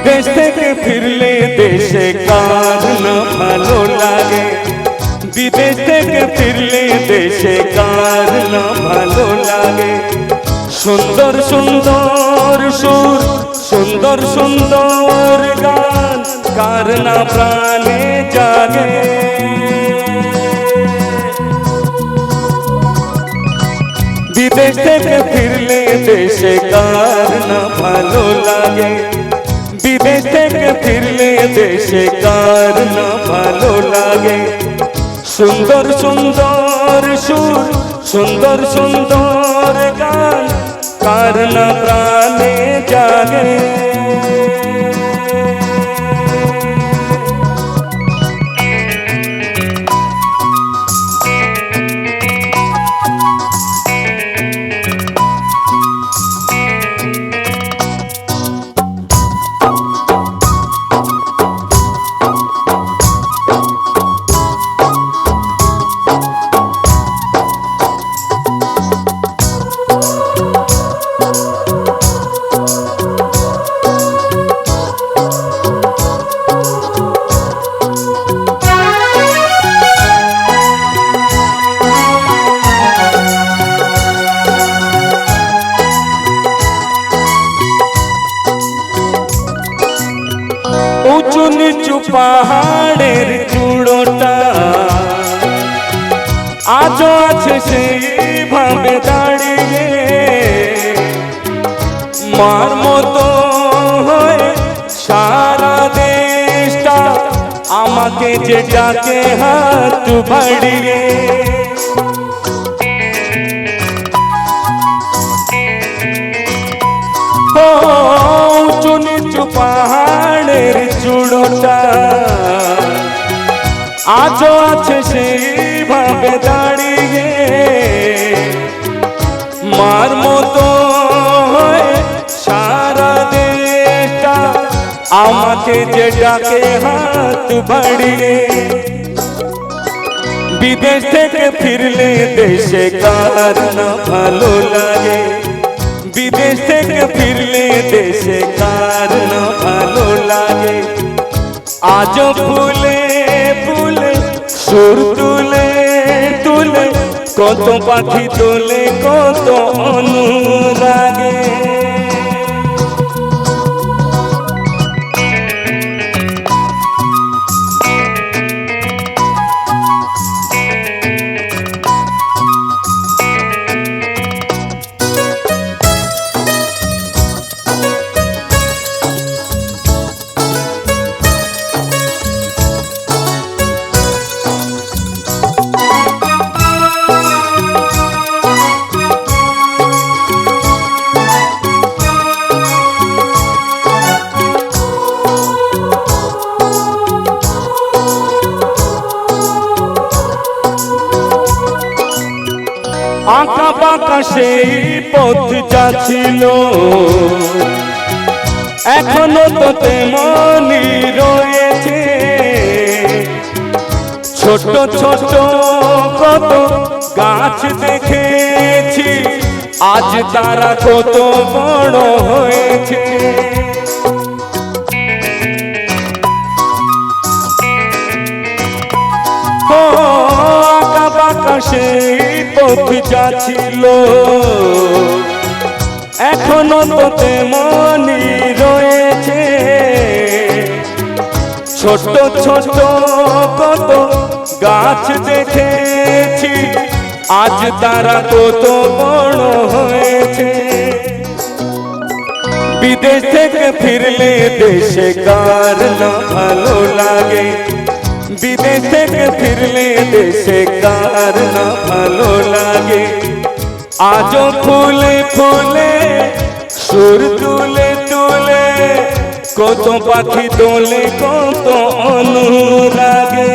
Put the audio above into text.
বিদেশ থেকে ফিরলে দেশে কার না ভালো লাগে, বিদেশ থেকে ফিরলে দেশে কার না ভালো লাগে। সুন্দর সুন্দর সুর, সুন্দর সুন্দর গান কার না প্রাণে জাগে। বিদেশ থেকে ফিরলে দেশে কার না ভালো লাগে, বিদেশ থেকে ফিরলে দেশে কার না ভালো লাগে। সুন্দর সুন্দর সুর, সুন্দর সুন্দর গান কার না প্রাণে জাগে। উঁচু নিচু পাহাড়ের চূড়োটা আজও আছে সেইভাবে দাঁড়িয়ে, মার মতো হয়ে সারা দেশটা আমাকে যে ডাকে হাত বাড়িয়ে। উঁচু নিচু পাহাড়ের চূড়োটা আজও আছে সেইভাবে দাঁড়িয়ে, মার মতো হয়ে সারা দেশটা আমাকে যে ডাকে হাত বাড়িয়ে। বিদেশ থেকে ফিরলে দেশে কার না ভালো লাগে, বিদেশ থেকে ফিরলে দেশে কার না ভালো লাগে। আজও ফুলে ফুলে সুর তুলে তুলে কত পাখি তোলে কত অনুরাগে। আঁকা বাঁকা সেই পথ যাচ্ছিল এখনো তো তেমনই রয়েছে। ছোট ছোট কত গাছ দেখেছি আজ তারা কত বড় হয়েছে। আঁকা বাঁকা সেই পথ যাচ্ছিল এখনো তো তেমনই রয়েছে। ছোট ছোট কত গাছ দেখেছি আজ তারা কত বড় হয়েছে। বিদেশ থেকে ফিরলে দেশে কার না ভালো লাগে, বিদেশ থেকে ফিরলে দেশে কার না ভালো লাগে। আজও ফুলে ফুলে সুর তুলে তুলে কত পাখি তোলে কত অনুরাগে।